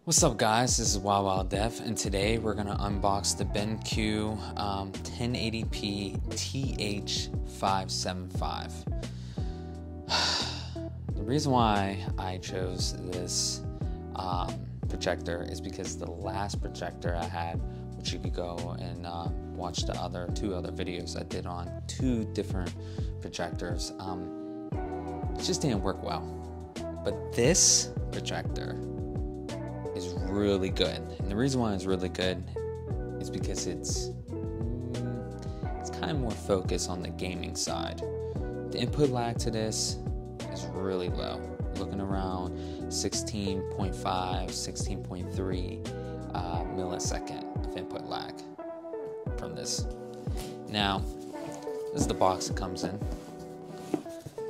What's up guys, this is Wild Dev, and today we're going to unbox the BenQ 1080p TH575. The reason why I chose this projector is because the last projector I had, which you could go and watch the two other videos I did on two different projectors, it just didn't work well. But this projector is really good, and the reason why it's really good is because it's kind of more focused on the gaming side. The input lag to this is really low, looking around 16.5 16.3 millisecond of input lag from this. Now this is the box it comes in,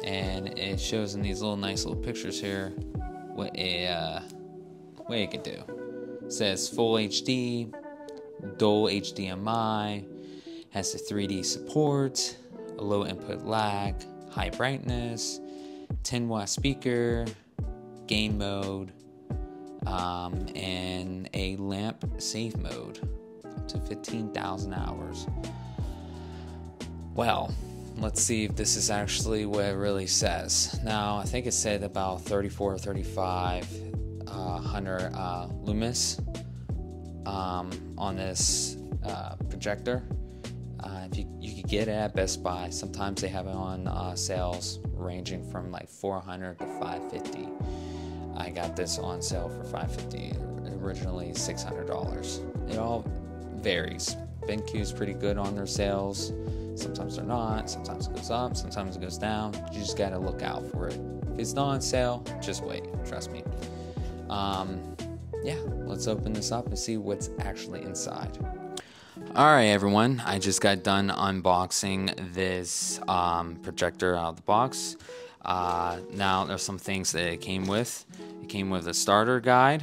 and it shows in these nice little pictures here what you can do. It says full HD, dual HDMI, has the 3D support, a low input lag, high brightness, 10-watt speaker, game mode, and a lamp save mode up to 15,000 hours. Well, let's see if this is actually what it really says. Now, I think it said about 34 or 3500 lumens on this projector. You could get it at Best Buy. Sometimes they have it on sales ranging from like 400 to 550. I got this on sale for 550, originally $600. It all varies. BenQ is pretty good on their sales. Sometimes they're not, sometimes it goes up, sometimes it goes down. You just gotta look out for it. If it's not on sale, just wait, trust me. Yeah, let's open this up and see what's actually inside. Alright everyone, I just got done unboxing this projector out of the box. Now there's some things that it came with. It came with a starter guide.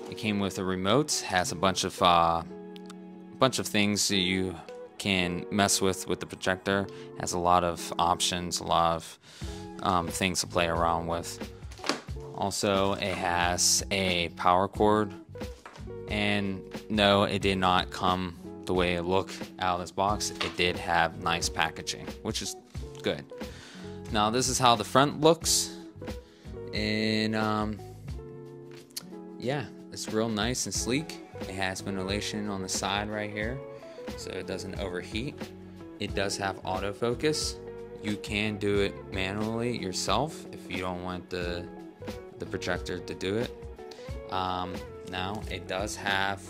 It came with a remote. Has a bunch of things that you can mess with the projector. Has a lot of options, a lot of things to play around with. Also, it has a power cord, and no, it did not come the way it looked out of this box. It did have nice packaging, which is good. Now this is how the front looks, and yeah, it's real nice and sleek. It has ventilation on the side right here, so it doesn't overheat. It does have autofocus. You can do it manually yourself if you don't want the projector to do it. Now it does have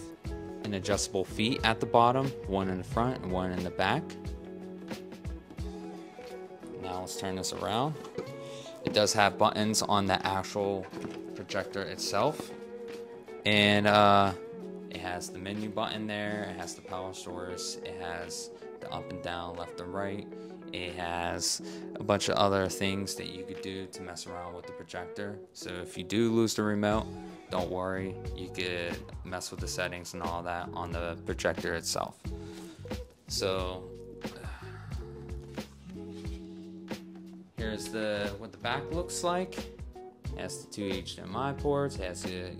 an adjustable feet at the bottom, one in the front and one in the back. Now let's turn this around. It does have buttons on the actual projector itself, and it has the menu button there, it has the power source, it has the up and down, left and right. It has a bunch of other things that you could do to mess around with the projector. So if you do lose the remote, don't worry, you could mess with the settings and all that on the projector itself. So here's what the back looks like. It has the two HDMI ports, it has a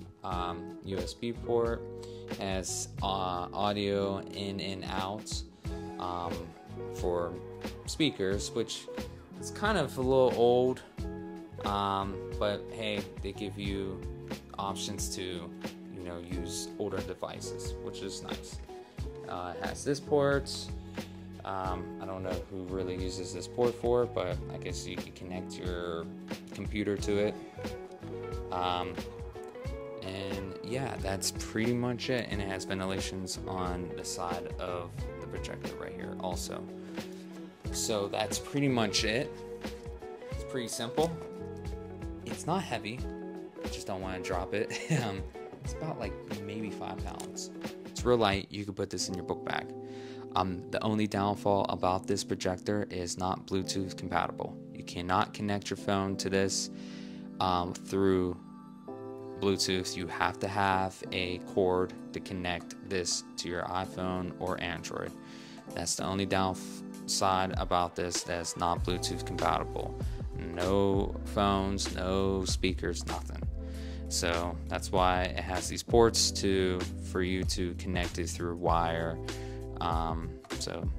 USB port, it has audio in and out for speakers, which is kind of a little old, but hey, they give you options to use older devices, which is nice. It has this port. I don't know who really uses this port for, but I guess you can connect your computer to it. And yeah, that's pretty much it. And it has ventilations on the side of the projector right here also. So that's pretty much it. It's pretty simple. It's not heavy. I just don't want to drop it. It's about like maybe 5 pounds. It's real light. You could put this in your book bag. The only downfall about this projector is not Bluetooth compatible. You cannot connect your phone to this through Bluetooth. You have to have a cord to connect this to your iPhone or Android. That's the only downside about this that's not Bluetooth compatible. No phones, no speakers, nothing. So that's why it has these ports for you to connect it through wire. So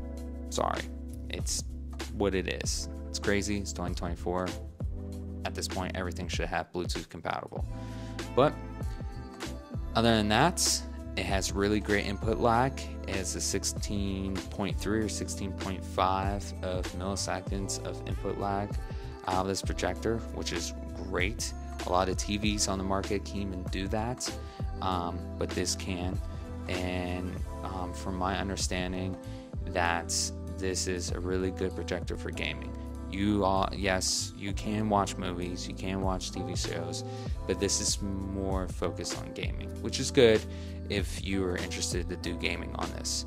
sorry, it's what it is. It's crazy. It's 2024. At this point, everything should have Bluetooth compatible. But other than that, it has really great input lag. It has a 16.3 or 16.5 of milliseconds of input lag out of this projector, which is great. A lot of TVs on the market can't even do that, but this can. And from my understanding, that this is a really good projector for gaming. Yes, you can watch movies, you can watch TV shows, but this is more focused on gaming, which is good if you are interested to do gaming on this.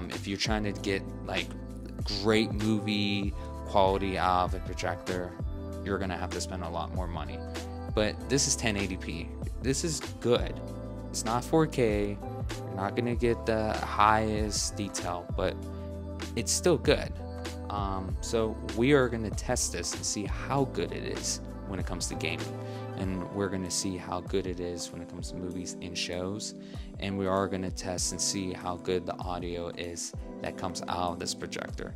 If you're trying to get like great movie quality out of a projector, you're gonna have to spend a lot more money. But this is 1080p. This is good. It's not 4K. You're not gonna get the highest detail, but it's still good. So we are going to test this and see how good it is when it comes to gaming, and we're going to see how good it is when it comes to movies and shows, and we are going to test and see how good the audio is that comes out of this projector.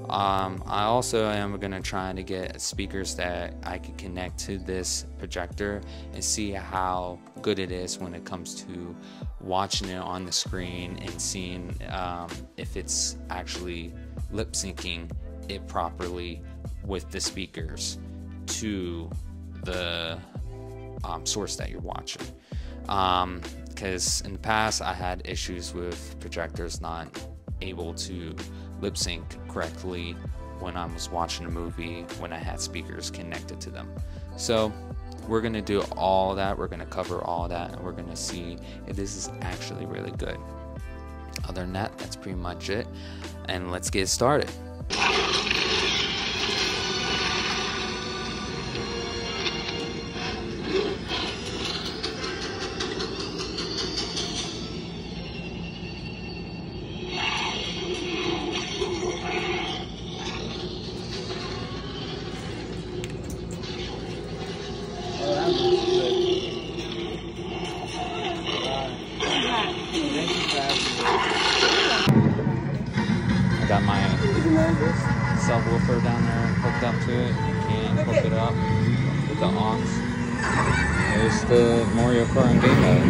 I also am going to try to get speakers that I can connect to this projector and see how good it is when it comes to watching it on the screen and seeing if it's actually lip syncing it properly with the speakers to the source that you're watching. Because in the past I had issues with projectors not able to lip sync correctly when I was watching a movie when I had speakers connected to them. So we're going to do all that. We're going to cover all that, and we're going to see if this is actually really good. Other than that, that's pretty much it, and let's get started. I got my subwoofer down there hooked up to it. You can hook it up with the aux. There's the Mario Kart and game mode.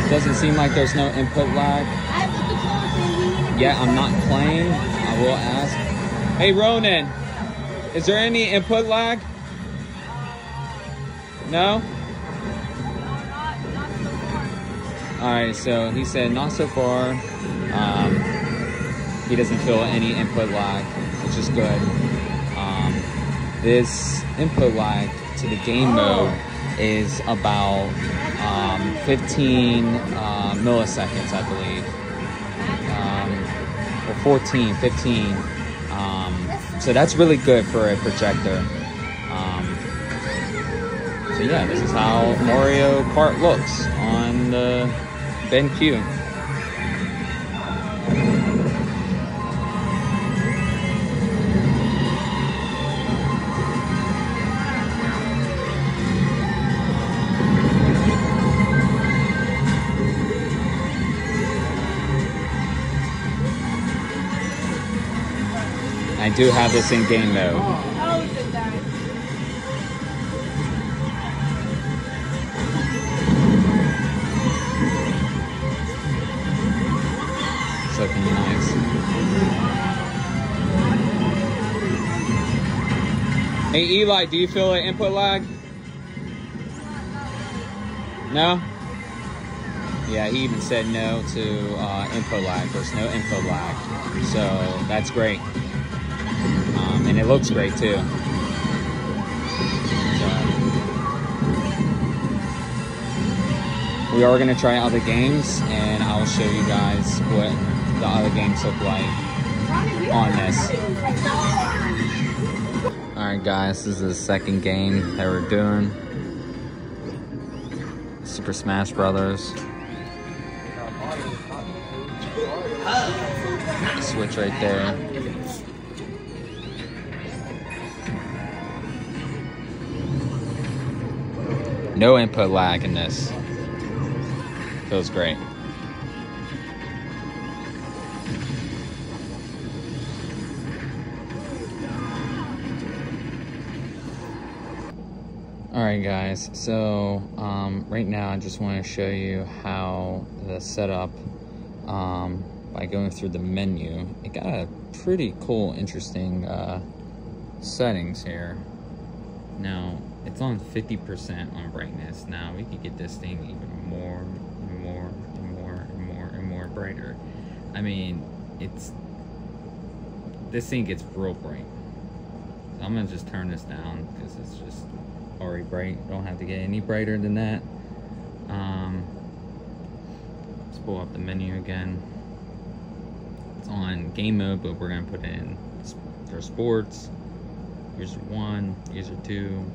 Doesn't seem like there's no input lag. Yeah, I'm not playing. I will ask. Hey Ronan, is there any input lag? No? Alright, so he said not so far. He doesn't feel any input lag, which is good. This input lag to the game mode is about 15 milliseconds, I believe. Or 14, 15. So that's really good for a projector. So yeah, this is how Mario Kart looks on the BenQ. I do have this in game mode. It's looking nice. Hey Eli, do you feel an input lag? No? Yeah, he even said no to input lag. There's no input lag. So that's great. And it looks great too. So, we are going to try out the games, and I'll show you guys what the other games look like on this. Alright guys, this is the second game that we're doing. Super Smash Brothers. Switch right there. No input lag in this. Feels great. Alright guys, so right now I just want to show you how the setup, by going through the menu, it got a pretty cool, interesting settings here. Now, it's on 50% on brightness. Now, we could get this thing even more and more and more and more and more brighter. I mean, this thing gets real bright. So I'm gonna just turn this down because it's just already bright. Don't have to get any brighter than that. Let's pull up the menu again. It's on game mode, but we're gonna put it in for sports. User 1, user 2.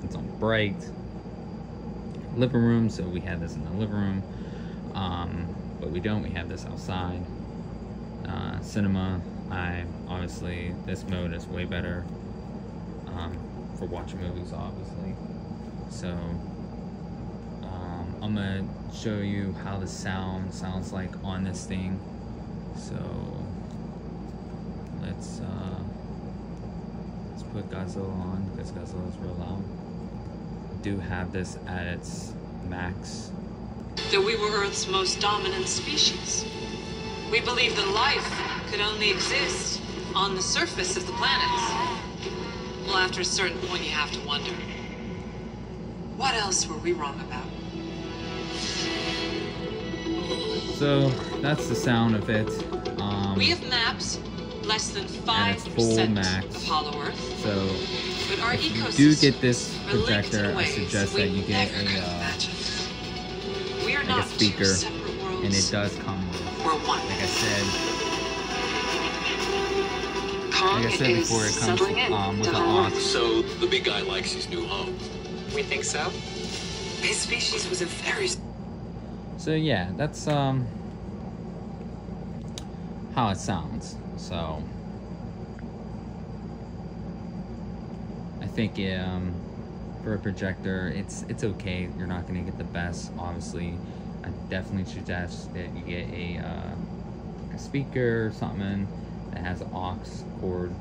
It's on bright. Living room, so we have this in the living room. But we don't, we have this outside. Cinema, obviously this mode is way better for watching movies, obviously. So I'm gonna show you how the sound sounds like on this thing. So let's put Godzilla on, because Godzilla is real loud. I do have this at its max. That we were Earth's most dominant species. We believed that life could only exist on the surface of the planets. Well, after a certain point, you have to wonder, what else were we wrong about? So that's the sound of it. We have maps less than 5% of Hollow Earth. So but our if you ecosystems do get this are linked projector, in I ways suggest we that you get never could imagine. We are like not a speaker, two separate worlds. and it does come with, We're one. like I said Kong before, it comes with the aux. So the big guy likes his new home. We think so. His species was a very... So yeah, that's how it sounds. So I think for a projector, it's okay. You're not gonna get the best, obviously. I definitely suggest that you get a speaker or something that has an aux cord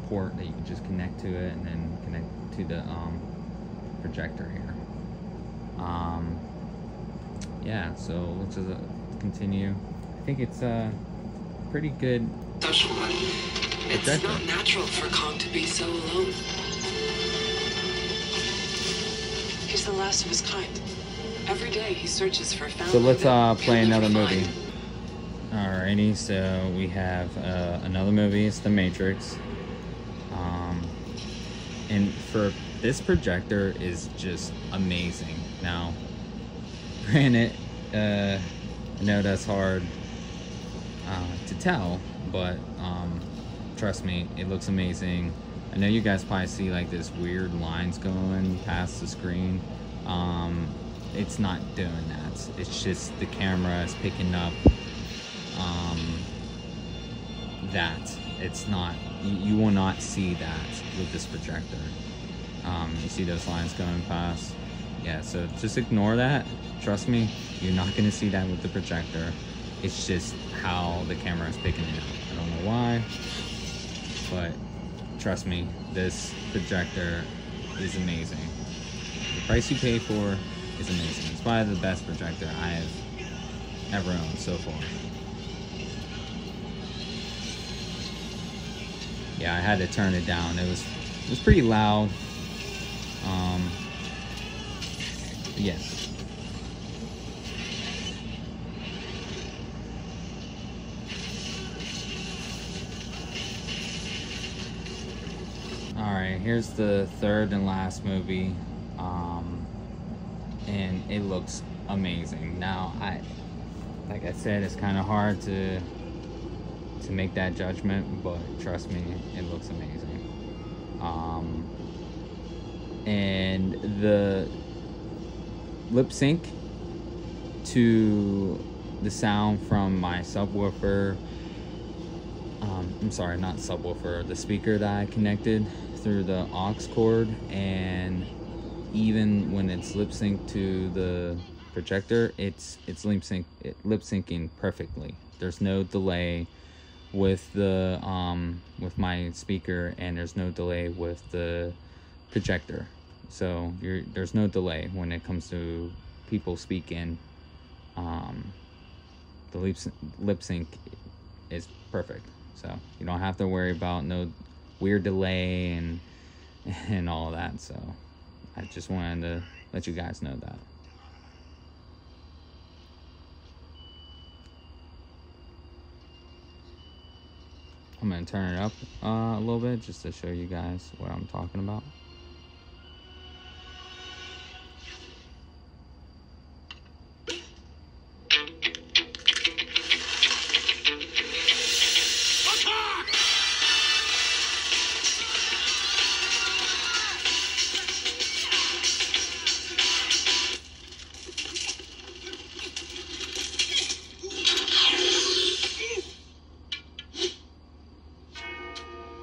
port that you can just connect to it, and then connect to the projector here. Yeah, so let's just continue. I think it's pretty good. Social one. It's not natural for Kong to be so alone. He's the last of his kind. Every day he searches for a family. So let's play another movie. Alrighty, so we have another movie. It's The Matrix. And for this projector is just amazing. Now, granted, I know that's hard to tell, but trust me, it looks amazing. I know you guys probably see like this weird lines going past the screen. It's not doing that. It's just the camera is picking up that. It's not, you will not see that with this projector. You see those lines going past? Yeah, so just ignore that. Trust me, you're not gonna see that with the projector. It's just how the camera is picking it up. I don't know why, but trust me, this projector is amazing. The price you pay for is amazing. It's probably the best projector I have ever owned so far. Yeah, I had to turn it down. It was pretty loud. Yeah. Alright, here's the third and last movie. And it looks amazing. Now, like I said, it's kind of hard to make that judgment, but trust me, it looks amazing. And the lip sync to the sound from my subwoofer, I'm sorry, not subwoofer, the speaker that I connected through the aux cord, and even when it's lip synced to the projector, it's lip syncing perfectly. There's no delay with the with my speaker, and there's no delay with the projector. So there's no delay when it comes to people speaking. The lip sync is perfect, so you don't have to worry about no weird delay and all that. So I just wanted to let you guys know that. I'm gonna turn it up a little bit just to show you guys what I'm talking about.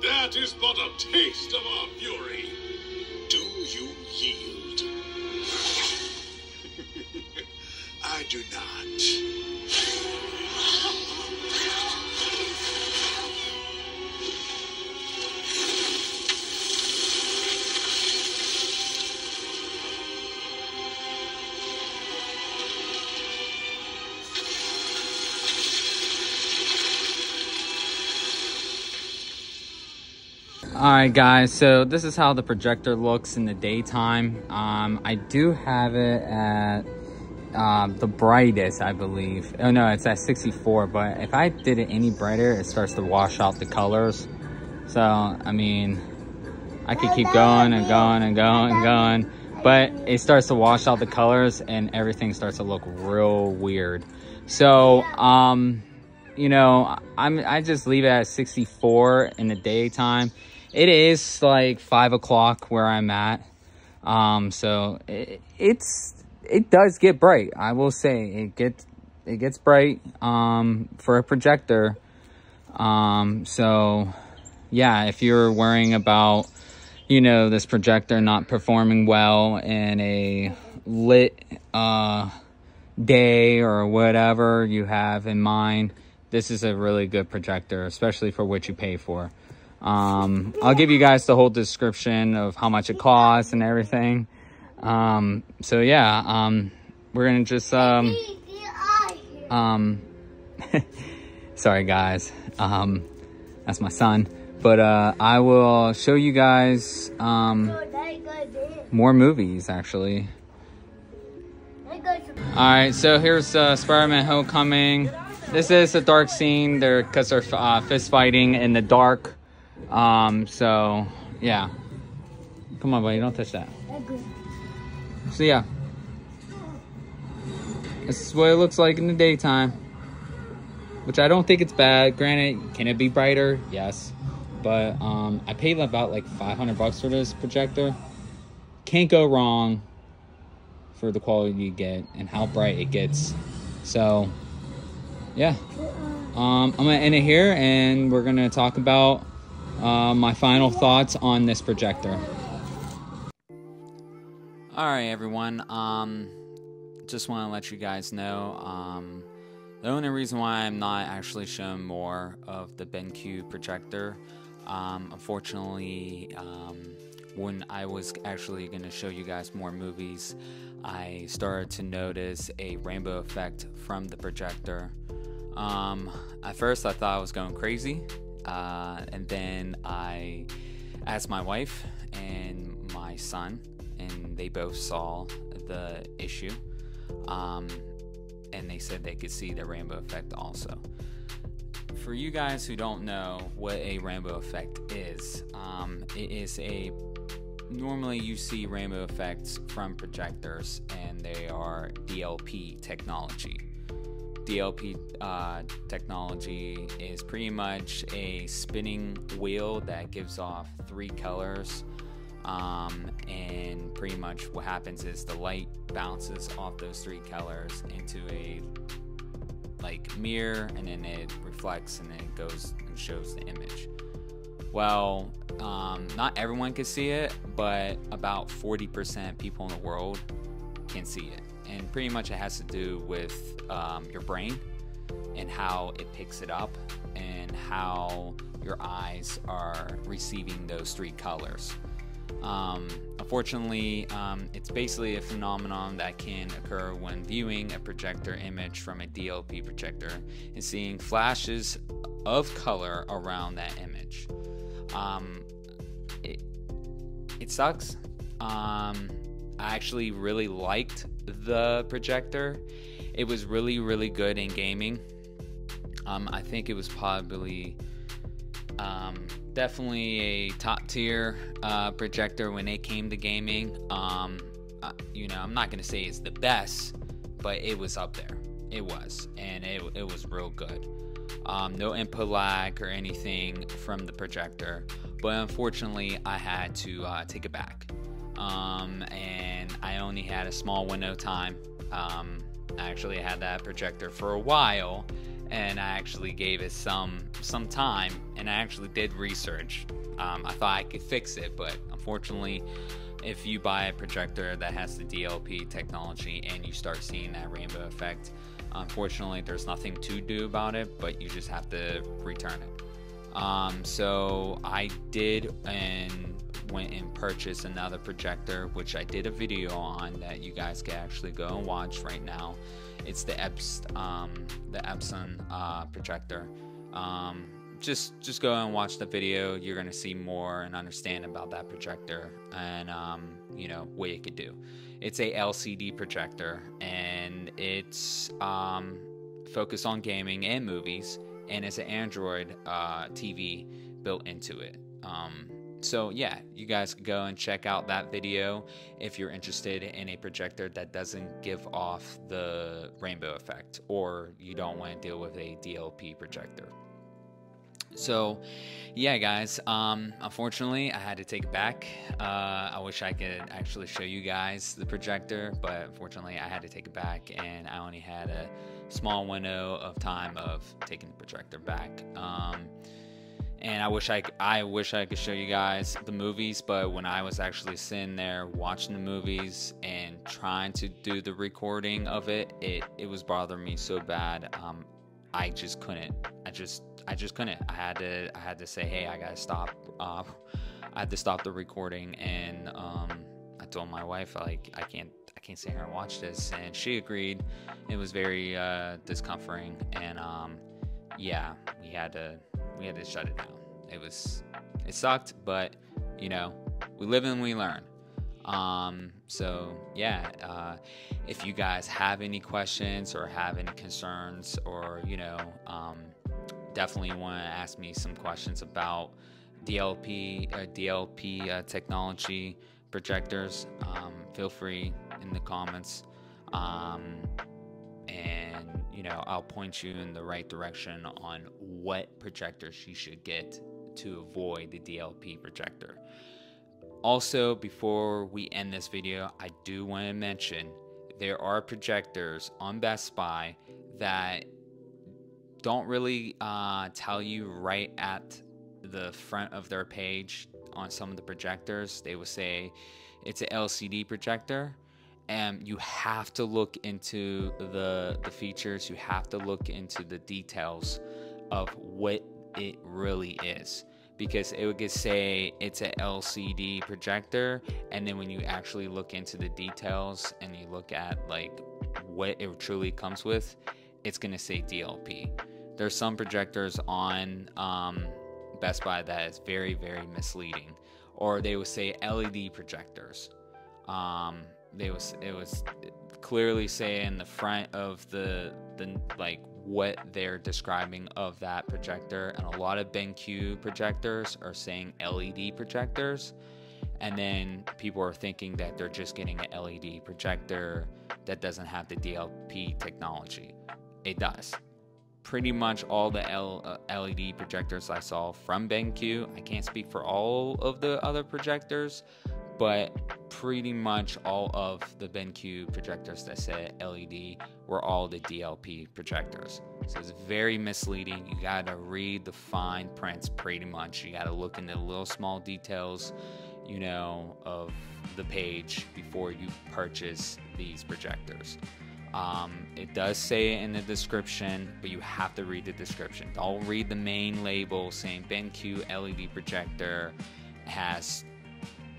That is but a taste of our fury. Do you yield? I do not. Alright guys, so this is how the projector looks in the daytime. I do have it at the brightest, I believe. Oh no, it's at 64, but if I did it any brighter, it starts to wash out the colors. So, I mean, I could keep going and going and going and going, but it starts to wash out the colors and everything starts to look real weird. So, you know, I just leave it at 64 in the daytime. It is like 5 o'clock where I'm at. So it does get bright. I will say it gets bright for a projector. So yeah, if you're worrying about, you know, this projector not performing well in a lit day or whatever you have in mind, this is a really good projector, especially for what you pay for. I'll give you guys the whole description of how much it costs and everything. So yeah, we're gonna just sorry guys, that's my son. But I will show you guys more movies actually. Alright, so here's Spider-Man Homecoming. This is a dark scene there because they're fist fighting in the dark. So yeah, come on buddy, don't touch that. So yeah, this is what it looks like in the daytime, which I don't think it's bad. Granted, can it be brighter? Yes, but I paid about like 500 bucks for this projector. Can't go wrong for the quality you get and how bright it gets. So yeah, I'm gonna end it here and we're gonna talk about my final thoughts on this projector. Alright everyone, just want to let you guys know, the only reason why I'm not actually showing more of the BenQ projector, unfortunately, when I was actually going to show you guys more movies, I started to notice a rainbow effect from the projector. At first I thought I was going crazy, and then I asked my wife and my son, and they both saw the issue, and they said they could see the rainbow effect also. For you guys who don't know what a rainbow effect is, it is normally you see rainbow effects from projectors, and they are DLP technology. DLP technology is pretty much a spinning wheel that gives off 3 colors, and pretty much what happens is the light bounces off those 3 colors into a like mirror, and then it reflects and then it goes and shows the image. Well, not everyone can see it, but about 40% of people in the world can see it. And pretty much it has to do with your brain and how it picks it up and how your eyes are receiving those three colors. Unfortunately, it's basically a phenomenon that can occur when viewing a projector image from a DLP projector and seeing flashes of color around that image. It sucks. I actually really liked the projector. It was really, really good in gaming. I think it was probably definitely a top tier projector when it came to gaming. You know, I'm not gonna say it's the best, but it was up there. It was, and it was real good. No input lag or anything from the projector, but unfortunately I had to take it back. And I only had a small window time. I actually had that projector for a while, and I actually gave it some time, and I actually did research. I thought I could fix it, but unfortunately, if you buy a projector that has the DLP technology and you start seeing that rainbow effect, unfortunately there's nothing to do about it, but you just have to return it. So I did and went and purchased another projector, which I did a video on that you guys can actually go and watch right now. It's the Epson projector. Just go and watch the video. You're gonna see more and understand about that projector and you know what it could do. It's a LCD projector, and it's focused on gaming and movies, and it's an Android TV built into it. So yeah, you guys can go and check out that video if you're interested in a projector that doesn't give off the rainbow effect, or you don't want to deal with a DLP projector. So yeah, guys, unfortunately I had to take it back. I wish I could actually show you guys the projector, but unfortunately I had to take it back, and I only had a small window of time of taking the projector back. And I wish I could show you guys the movies, but when I was actually sitting there watching the movies and trying to do the recording of it, it was bothering me so bad. I just couldn't. I just couldn't. I had to say, hey, I gotta stop. I had to stop the recording, and I told my wife, like, I can't sit here and watch this, and she agreed. It was very discomforting, and yeah, we had to shut it down. It sucked, but you know, we live and we learn. So yeah, if you guys have any questions or have any concerns, or you know, definitely want to ask me some questions about DLP technology projectors, feel free in the comments, and you know, I'll point you in the right direction on what projectors you should get to avoid the DLP projector. Also, before we end this video, I do want to mention there are projectors on Best Buy that don't really tell you right at the front of their page. On some of the projectors, they will say it's an LCD projector, and you have to look into the features. You have to look into the details of what it really is, because it would say it's an LCD projector, and then when you actually look into the details and you look at like what it truly comes with, it's gonna say DLP. There's some projectors on Best Buy that is very, very misleading, or they would say LED projectors. It was clearly saying in the front of the like what they're describing of that projector, and a lot of BenQ projectors are saying LED projectors, and then people are thinking that they're just getting an LED projector that doesn't have the DLP technology. It does. Pretty much all the LED projectors I saw from BenQ, I can't speak for all of the other projectors, but pretty much all of the BenQ projectors that said LED were all the DLP projectors. So it's very misleading. You gotta read the fine prints pretty much. You gotta look into the little small details, you know, of the page before you purchase these projectors. It does say it in the description, but you have to read the description. Don't read the main label saying BenQ LED projector has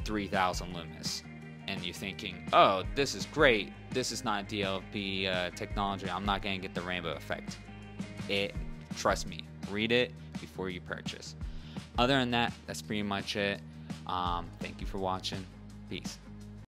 3000 lumens, and you're thinking, oh, this is great, this is not DLP technology, I'm not gonna get the rainbow effect. Trust me, read it before you purchase. Other than that, that's pretty much it. Thank you for watching. Peace.